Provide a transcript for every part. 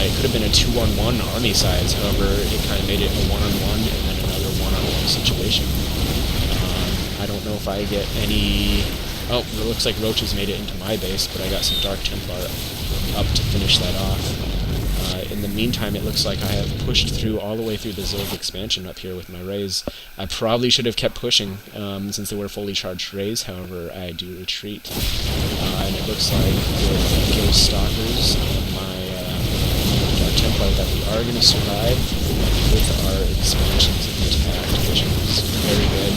it could have been a 2-on-1 army size, however, it kind of made it a 1-on-1 and then another 1-on-1 situation. I don't know if I get any... Oh, it looks like roaches made it into my base, but I got some Dark Templar up to finish that off. In the meantime, it looks like I have pushed through all the way through the Zerg expansion up here with my rays. I probably should have kept pushing, since they were fully charged rays, however, I do retreat. And it looks like with Ghost Stalkers and my Dark Templar that we are going to survive with our expansions intact, which is very good.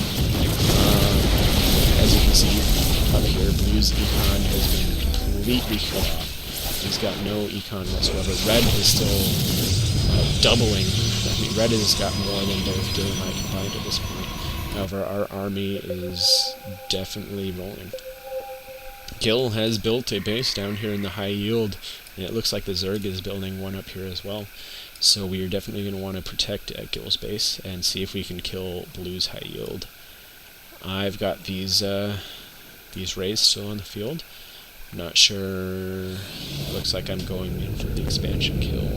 As you can see up here, Blue's econ has been completely cut off. He's got no econ whatsoever. Red is still doubling. I mean, Red has got more than both Gil and I combined at this point. However, our army is definitely rolling. Gil has built a base down here in the high yield, and it looks like the Zerg is building one up here as well. So we are definitely going to want to protect Gil's base and see if we can kill Blue's high yield. I've got these rays still on the field. Not sure. Looks like I'm going in for the expansion kill.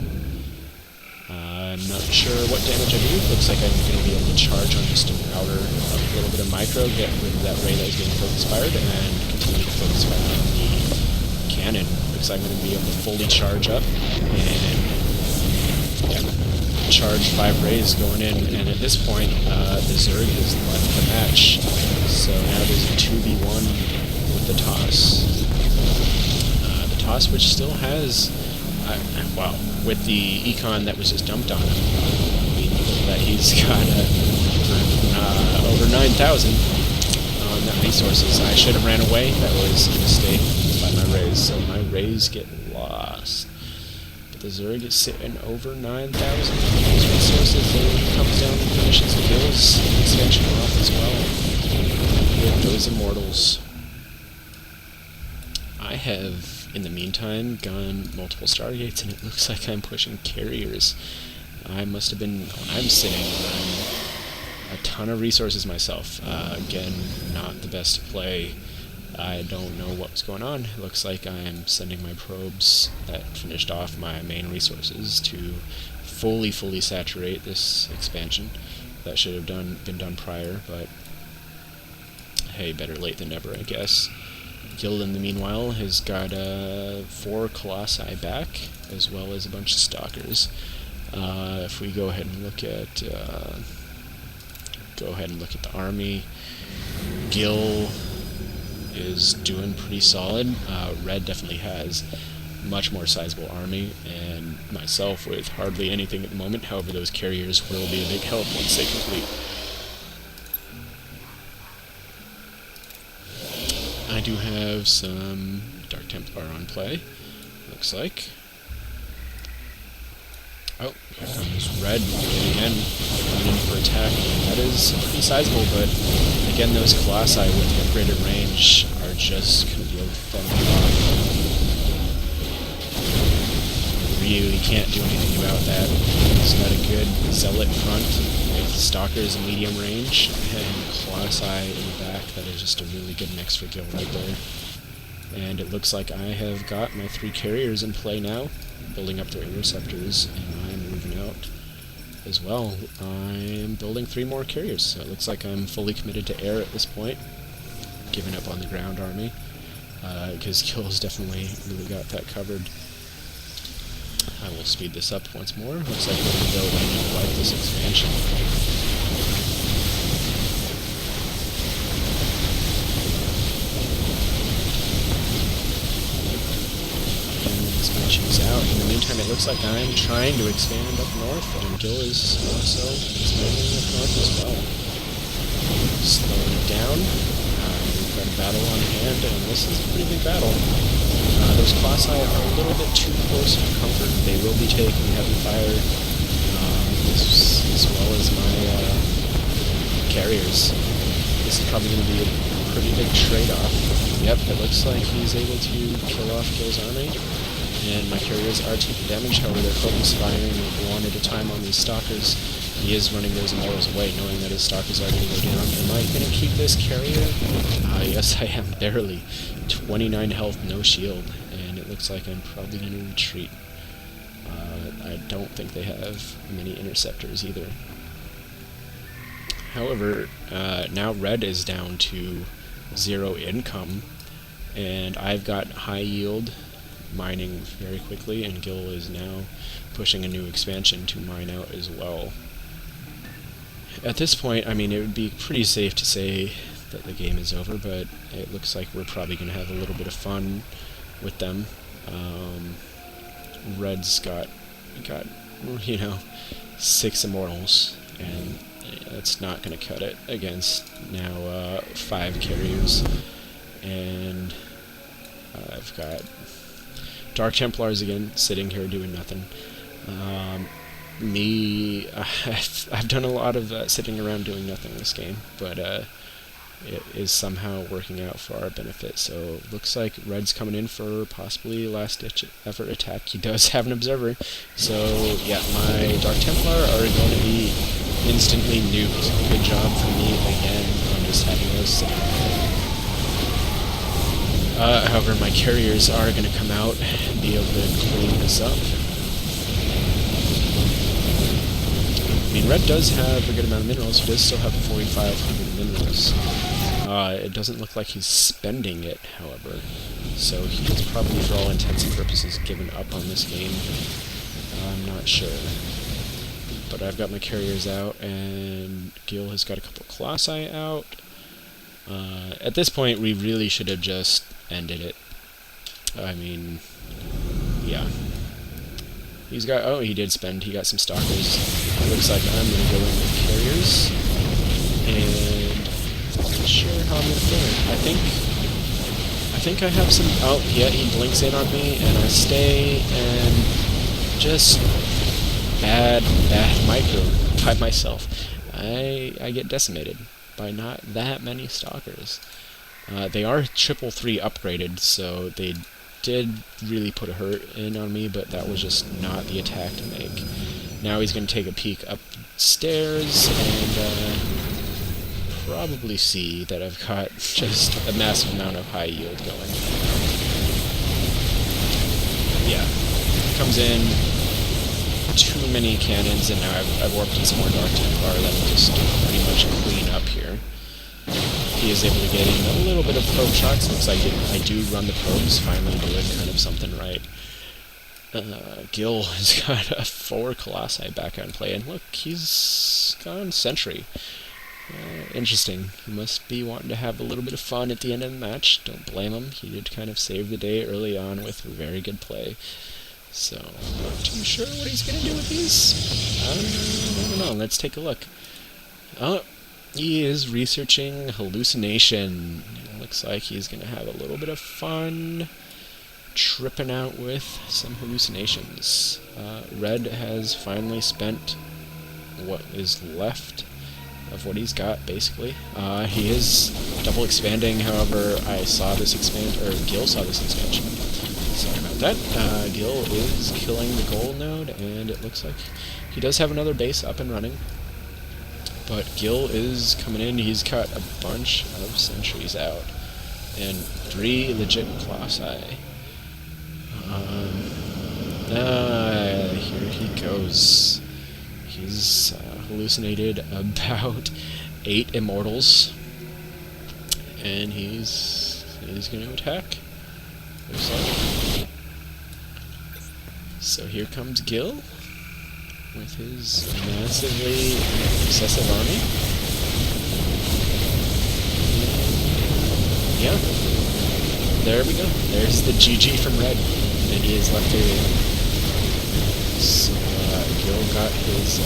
I'm not sure what damage I do. Looks like I'm going to be able to charge on just a little bit of micro, get rid of that ray that was getting focus fired, and continue to focus fire on the cannon. Looks like I'm going to be able to fully charge up, and yeah, charge 5 rays going in, and at this point, the Zerg has left the match. So now there's a 2v1 with the toss. Which still has, wow, with the econ that was just dumped on him, I mean, that he's got over 9,000 on that resources. I should have ran away. That was a mistake by my rays, so my rays get lost. But the Zerg is sitting over 9,000 resources, and he comes down and finishes the Gil's expansion off as well with those Immortals. I have, in the meantime, gone multiple Stargates, and it looks like I'm pushing carriers. I'm sitting on a ton of resources myself. Again, not the best to play. I don't know what's going on. It looks like I'm sending my probes that finished off my main resources to fully saturate this expansion. That should have been done prior, but hey, better late than never, I guess. Gil, in the meanwhile, has got 4 Colossi back, as well as a bunch of Stalkers. If we go ahead and look at the army, Gil is doing pretty solid. Red definitely has much more sizable army, and myself with hardly anything at the moment. However, those carriers will be a big help once they complete. I do have some Dark Templar on play, looks like. Oh, here comes Red again, coming in for attack. That is pretty sizable, but again, those Colossi with the upgraded range are just going to be able to fend them off. Really can't do anything about that. He's got a good Zealot front with Stalkers in medium range, and Colossi in the back. That is just a really good mix for Gil right there. And it looks like I have got my 3 carriers in play now, building up their interceptors, and I'm moving out as well. I'm building 3 more carriers, so it looks like I'm fully committed to air at this point, giving up on the ground army, because Gil's definitely really got that covered. I will speed this up once more. Looks like we're going to go and wipe this expansion. Expansion's out. In the meantime, it looks like I'm trying to expand up north, and Gil is also expanding up north as well. Slowing it down. We've got a battle on hand, and this is a pretty big battle. Those Colossi are a little bit too close for comfort. They will be taking heavy fire, as well as my carriers. This is probably going to be a pretty big trade-off. Yep, it looks like he's able to kill off Gil's army. And my carriers are taking damage, however they're focus firing one at a time on these Stalkers. He is running those Immortals away, knowing that his Stalkers are going to go down. Am I going to keep this carrier? Yes I am, barely. 29 health, no shield, and it looks like I'm probably going to retreat. don't think they have many interceptors either. However, now red is down to 0 income, and I've got high yield mining very quickly, and Gil is now pushing a new expansion to mine out as well. At this point, I mean, it would be pretty safe to say that the game is over, but it looks like we're probably going to have a little bit of fun with them. Red's got, you know, 6 immortals, and that's not going to cut it against now 5 carriers. And I've got Dark Templars again, sitting here doing nothing. I've done a lot of sitting around doing nothing this game, but it is somehow working out for our benefit. So looks like Red's coming in for possibly last-ditch effort attack. He does have an observer, so yeah, my Dark Templar are going to be instantly nuked. Good job for me again on just having those sitting around. However, my carriers are going to come out and be able to clean this up. I mean, red does have a good amount of minerals. He does still have 4,500 minerals. It doesn't look like he's spending it, however. So he's probably, for all intents and purposes, given up on this game. I'm not sure. But I've got my carriers out, and Gil has got a couple Colossi out. At this point, we really should have just ended it. I mean, yeah. He's got, oh, he did spend, he got some stalkers. Looks like I'm going to go in with carriers. And I'm not sure how I'm going to fare. I think I have some, oh, yeah, he blinks in on me, and I stay, and just bad micro by myself. I get decimated by not that many stalkers. They are 333 upgraded, so they did really put a hurt in on me, but that was just not the attack to make. Now he's going to take a peek upstairs and probably see that I've got just a massive amount of high yield going. Yeah, comes in, too many cannons, and now I've warped in some more Dark Templar that will just pretty much clean up here. He is able to get in a little bit of probe shots. Looks like I do run the probes, finally doing kind of something right. Gil has got 4 Colossi back on play, and look, he's gone Sentry. Interesting. He must be wanting to have a little bit of fun at the end of the match. Don't blame him. He did kind of save the day early on with very good play. So, not too sure what he's going to do with these. I don't know. Let's take a look. Oh, he is researching hallucination. It looks like he's going to have a little bit of fun tripping out with some hallucinations. Red has finally spent what is left of what he's got, basically. He is double expanding, however, I saw this Gil saw this expansion. Sorry about that. Gil is killing the gold node, and it looks like he does have another base up and running. But Gil is coming in. He's got a bunch of sentries out, and 3 legit Colossi. Here he goes. He's hallucinated about 8 immortals, and he's going to attack. Looks like. So here comes Gil with his massively excessive army. Yeah, there we go. There's the GG from Red, and he is left area. So Gil got his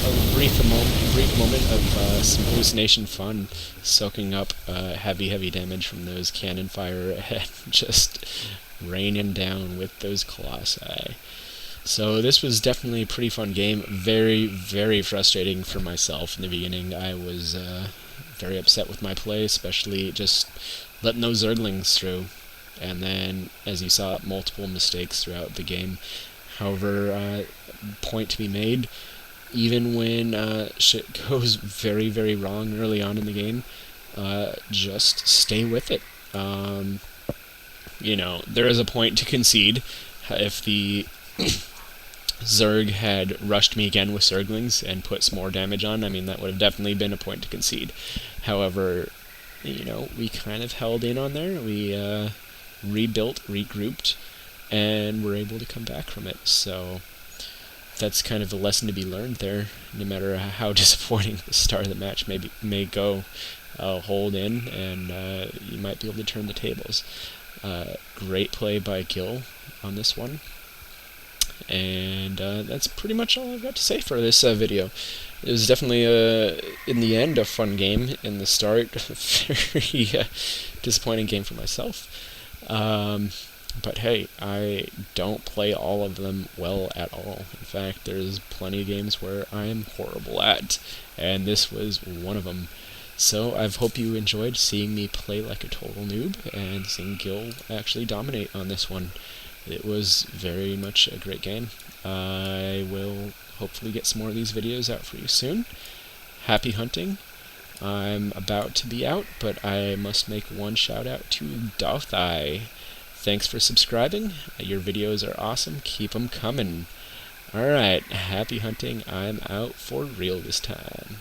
a brief moment of some hallucination fun, soaking up heavy damage from those cannon fire and just raining down with those Colossi. So this was definitely a pretty fun game. Very frustrating for myself in the beginning. I was very upset with my play, especially just letting those Zerglings through. And then, as you saw, multiple mistakes throughout the game. However, point to be made, even when shit goes very wrong early on in the game, just stay with it. You know, there is a point to concede if the Zerg had rushed me again with Zerglings and put some more damage on, I mean, that would have definitely been a point to concede. However, you know, we kind of held in on there. We rebuilt, regrouped, and were able to come back from it. So that's kind of the lesson to be learned there. No matter how disappointing the start of the match may go, hold in, and you might be able to turn the tables. Great play by Gil on this one. And that's pretty much all I've got to say for this video. It was definitely, in the end, a fun game. In the start, very disappointing game for myself. But hey, I don't play all of them well at all. In fact, there's plenty of games where I am horrible at, and this was one of them. So I hope you enjoyed seeing me play like a total noob, and seeing Gil actually dominate on this one. It was very much a great game. I will hopefully get some more of these videos out for you soon. Happy hunting. I'm about to be out, but I must make one shout out to Dothai. Thanks for subscribing. Your videos are awesome. Keep them coming. Alright, happy hunting. I'm out for real this time.